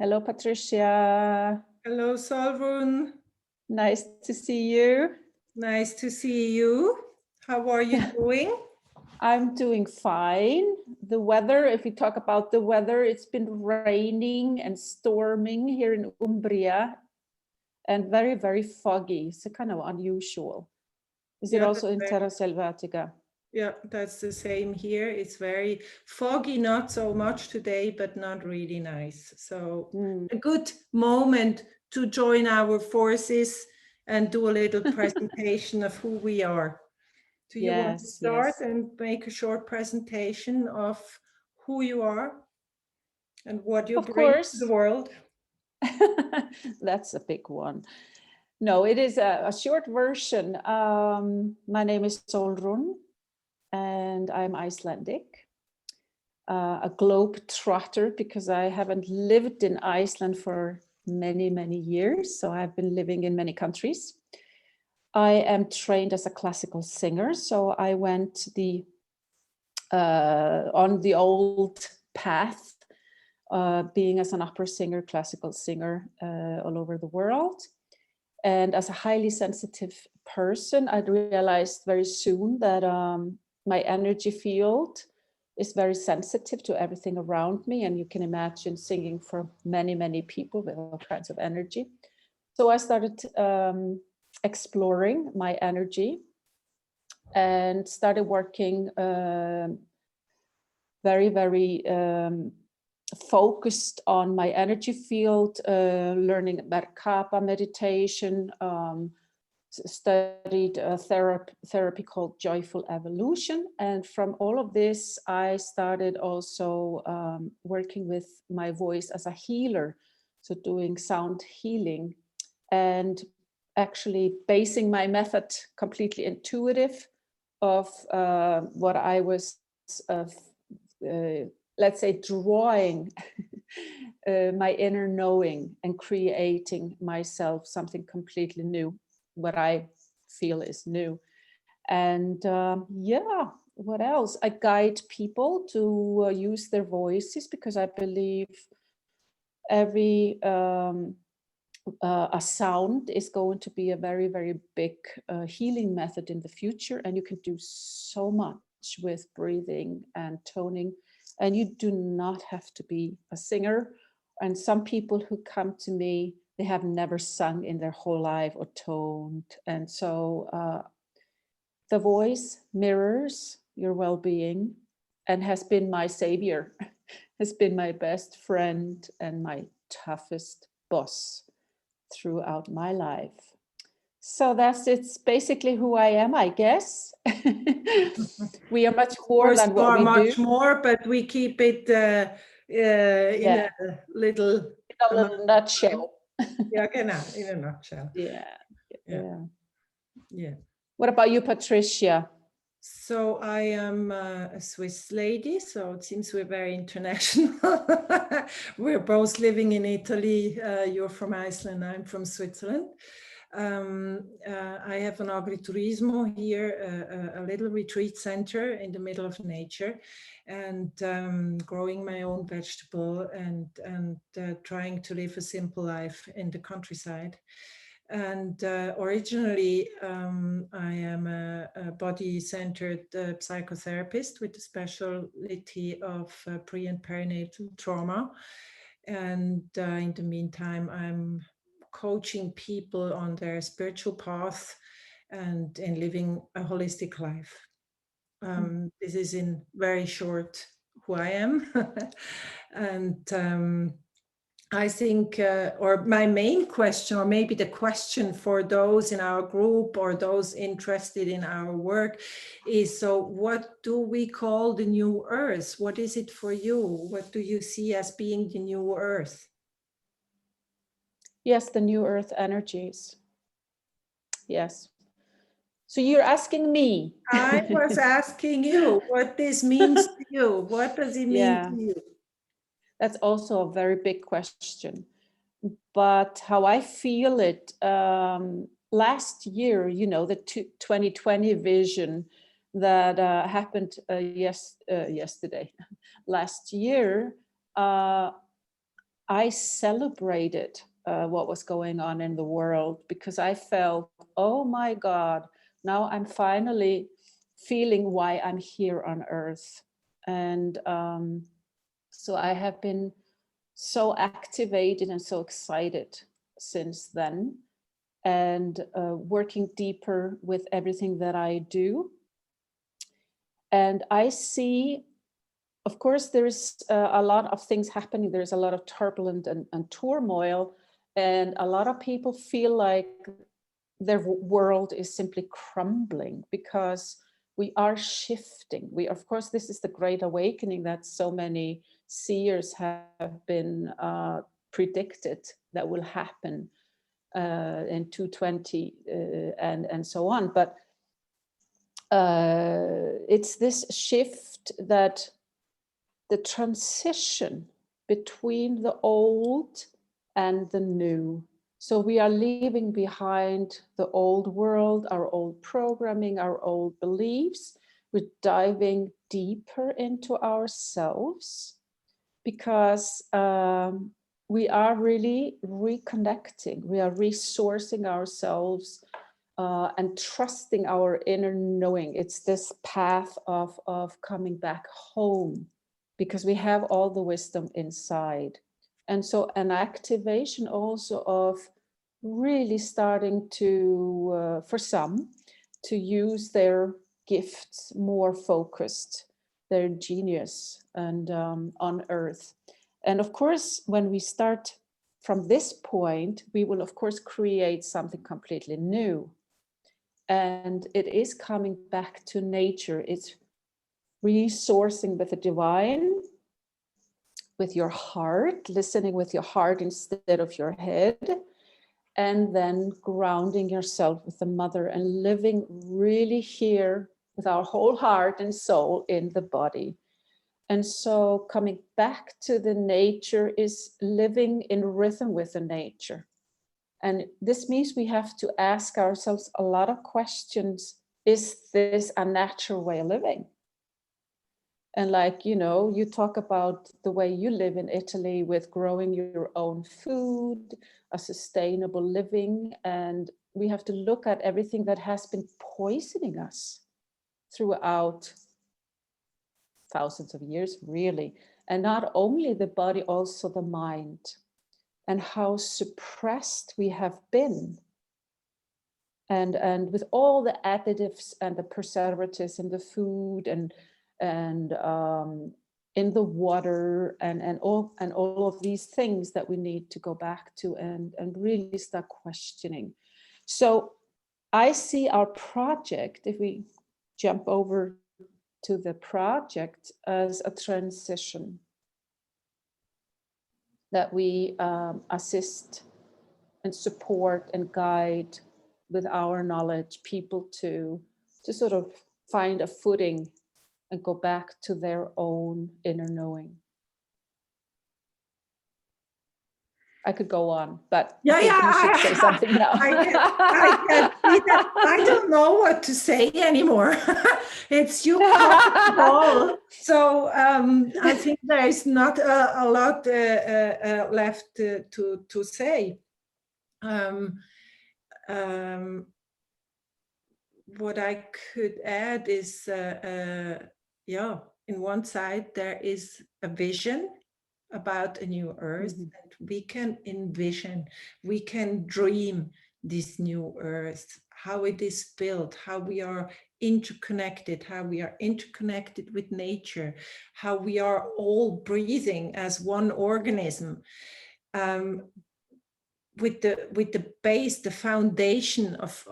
Hello, Patricia. Hello, Solrun. Nice to see you. Nice to see you. How are you doing? I'm doing fine. The weather, if we talk about the weather, it's been raining and storming here in Umbria and very, very foggy. It's kind of unusual. Is it also in Terra Selvatica? Yeah, that's the same here. It's very foggy, not so much today, but not really nice. So a good moment to join our forces and do a little presentation of who we are. Do you want to start and make a short presentation of who you are and what you bring to the world? That's a big one. No, it is a short version. My name is Solrun and I'm Icelandic. A globe trotter because I haven't lived in Iceland for many, many years. So I've been living in many countries. I am trained as a classical singer. So I went on the old path, being as an opera singer, classical singer all over the world. And as a highly sensitive person, I realized very soon that my energy field is very sensitive to everything around me. And you can imagine singing for many, many people with all kinds of energy. So I started exploring my energy and started working very, very focused on my energy field, learning Merkaba meditation, studied a therapy called Joyful Evolution. And from all of this, I started also working with my voice as a healer. So doing sound healing and actually basing my method completely intuitive of what I was, let's say, drawing my inner knowing and creating myself something completely new, what I feel is new. And yeah, what else? I guide people to use their voices because I believe every a sound is going to be a very, very big healing method in the future. And you can do so much with breathing and toning. And you do not have to be a singer. And some people who come to me, they have never sung in their whole life or toned. And so the voice mirrors your well-being and has been my savior, has been my best friend and my toughest boss throughout my life. So it's basically who I am, I guess. We are much more than what we do. Much more, but we keep it in a little nutshell. Yeah, in a nutshell. Yeah. What about you, Patricia? So I am a Swiss lady, so it seems we're very international. We're both living in Italy. You're from Iceland, I'm from Switzerland. I have an agriturismo here, a little retreat center in the middle of nature, and growing my own vegetable and trying to live a simple life in the countryside. And originally, I am a body-centered psychotherapist with a specialty of pre- and perinatal trauma. And in the meantime, I'm coaching people on their spiritual path and in living a holistic life. This is in very short who I am. And I think, or my main question, or maybe the question for those in our group or those interested in our work is, so what do we call the new earth? What is it for you? What do you see as being the new earth? Yes, the new earth energies. Yes. So you're asking me. I was asking you what this means to you. What does it mean to you? That's also a very big question. But how I feel it, last year, you know, the 2020 vision that happened yesterday, last year, I celebrated what was going on in the world, because I felt, oh my God, now I'm finally feeling why I'm here on earth. And so I have been so activated and so excited since then, and working deeper with everything that I do. And I see, of course, there is a lot of things happening. There's a lot of turbulence and turmoil, and a lot of people feel like their world is simply crumbling because we are shifting. We, of course, this is the great awakening that so many seers have been predicted that will happen in 220 and so on. But it's this shift, that the transition between the old and the new. So we are leaving behind the old world, our old programming, our old beliefs. We're diving deeper into ourselves, because we are really reconnecting. We are resourcing ourselves and trusting our inner knowing. It's this path of coming back home, because we have all the wisdom inside. And so an activation also of really starting to, for some, to use their gifts more focused, their genius, and on earth. And of course, when we start from this point, we will of course create something completely new. And it is coming back to nature. It's resourcing with the divine, with your heart, listening with your heart instead of your head, and then grounding yourself with the mother and living really here with our whole heart and soul in the body. And so coming back to the nature is living in rhythm with the nature. And this means we have to ask ourselves a lot of questions. Is this a natural way of living? And like, you know, you talk about the way you live in Italy with growing your own food, a sustainable living. And we have to look at everything that has been poisoning us throughout thousands of years, really. And not only the body, also the mind, and how suppressed we have been. And with all the additives and the preservatives in the food and in the water and all of these things that we need to go back to and really start questioning. So I see our project, if we jump over to the project, as a transition that we assist and support and guide with our knowledge people to sort of find a footing and go back to their own inner knowing. I could go on, but I think you should say something now. I can see that. I don't know what to say anymore. It's you all. So I think there is not a lot left to say. What I could add is, in one side there is a vision about a new earth, and we can envision, we can dream this new earth, how it is built, how we are interconnected, with nature, how we are all breathing as one organism. With the base, the foundation of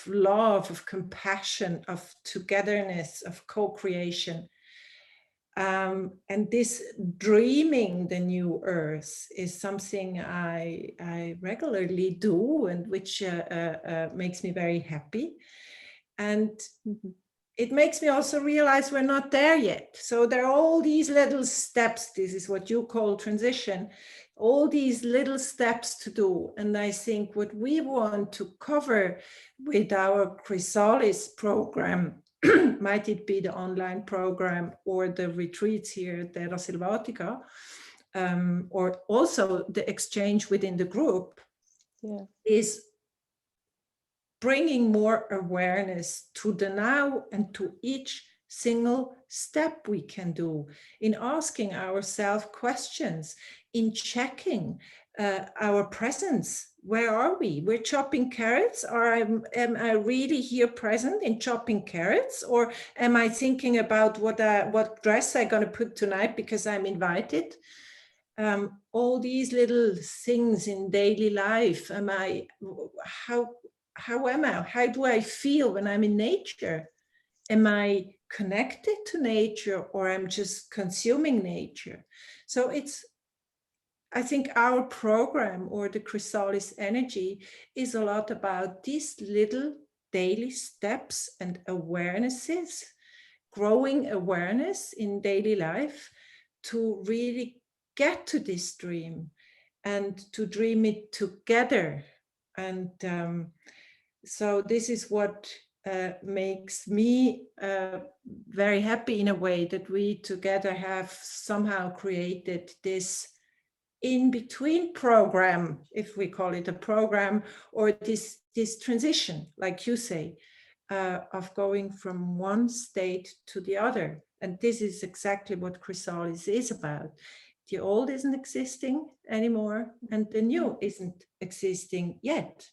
love, of compassion, of togetherness, of co-creation. And this dreaming the new earth is something I regularly do, and which makes me very happy. And it makes me also realize we're not there yet. So there are all these little steps. This is what you call transition. All these little steps to do. And I think what we want to cover with our CHRYSALIS program, might it be the online program or the retreats here at Terra Silvatica, or also the exchange within the group, is bringing more awareness to the now and to each single step we can do, in asking ourselves questions, in checking our presence. Where are we? We're chopping carrots, or am I really here present in chopping carrots, or am I thinking about what dress I'm going to put tonight because I'm invited? All these little things in daily life. How am I? How do I feel when I'm in nature? Am I connected to nature, or I'm just consuming nature? So I think our program, or the Chrysalis energy, is a lot about these little daily steps and awarenesses, growing awareness in daily life, to really get to this dream and to dream it together. And so this is what makes me very happy, in a way, that we together have somehow created this in-between program, if we call it a program, or this transition, like you say, of going from one state to the other. And this is exactly what Chrysalis is about. The old isn't existing anymore, and the new isn't existing yet.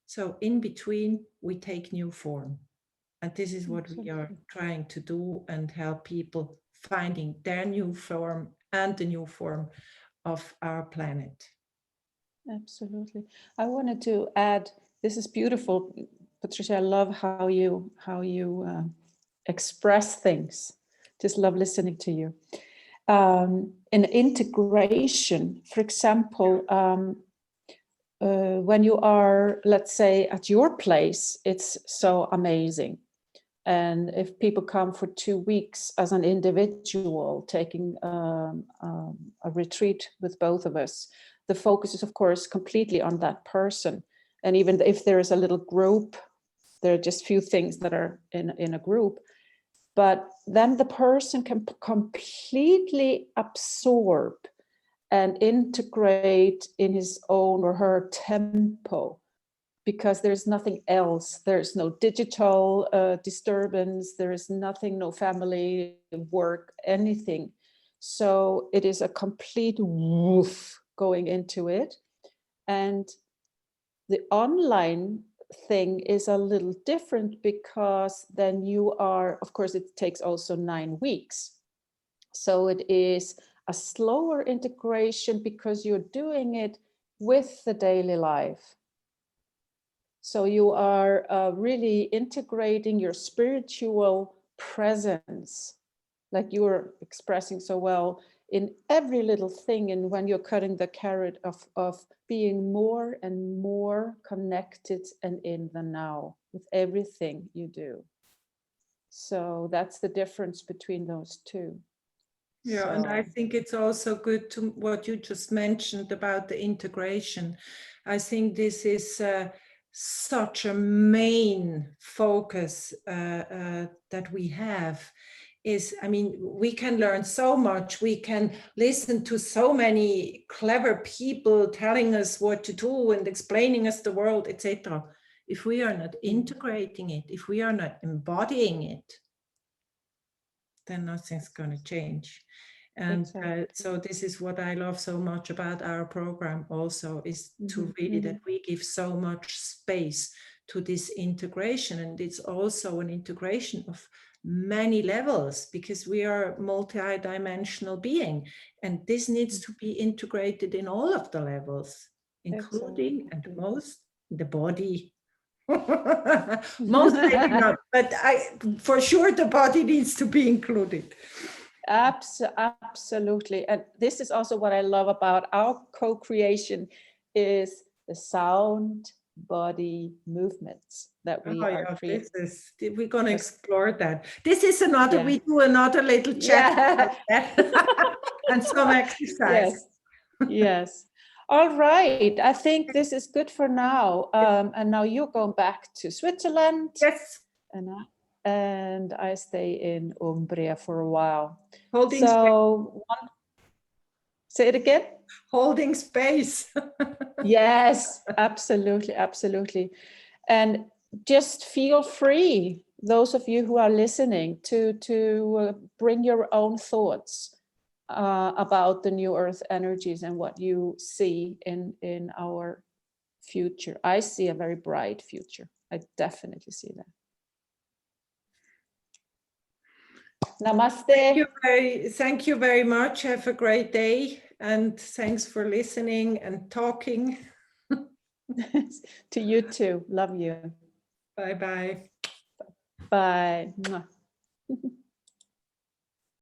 So in between, we take new form. And this is what we are trying to do, and help people finding their new form and the new form of our planet. Absolutely. I wanted to add, this is beautiful, Patricia. I love how you express things. Just love listening to you. In integration, for example, when you are, let's say, at your place, it's so amazing. And if people come for 2 weeks as an individual, taking a retreat with both of us, the focus is, of course, completely on that person. And even if there is a little group, there are just few things that are in a group. But then the person can completely absorb and integrate in his own or her tempo, because there's nothing else. There's no digital disturbance. There is nothing, no family, work, anything. So it is a complete woof going into it. And the online thing is a little different, because then you are, of course, it takes also 9 weeks. So it is a slower integration, because you're doing it with the daily life. So you are really integrating your spiritual presence, like you were expressing so well, in every little thing. And when you're cutting the carrot of being more and more connected and in the now with everything you do. So that's the difference between those two. Yeah, So. and I think it's also good to what you just mentioned about the integration. I think this is such a main focus that we have. Is, I mean, we can learn so much. We can listen to so many clever people telling us what to do and explaining us the world, etc. If we are not integrating it, if we are not embodying it, then nothing's going to change. And Exactly. so this is what I love so much about our program also, is to really that we give so much space to this integration. And it's also an integration of many levels, because we are a multi-dimensional being, and this needs to be integrated in all of the levels, including and most the body. Most maybe not, but for sure the body needs to be included. Absolutely. And this is also what I love about our co-creation, is the sound body movements that we are creating. We're going to explore that. This is another, we do another little chat about that. And some exercise. Yes. All right. I think this is good for now. And now you're going back to Switzerland. Yes. And I stay in Umbria for a while. Holding Say it again. Holding space. Yes, absolutely, absolutely. And just feel free, those of you who are listening, to bring your own thoughts about the new earth energies and what you see in our future. I see a very bright future. I definitely see that. Namaste. Thank you very much. Have a great day, and thanks for listening and talking. To you too. Love you. Bye-bye. Bye. Mwah.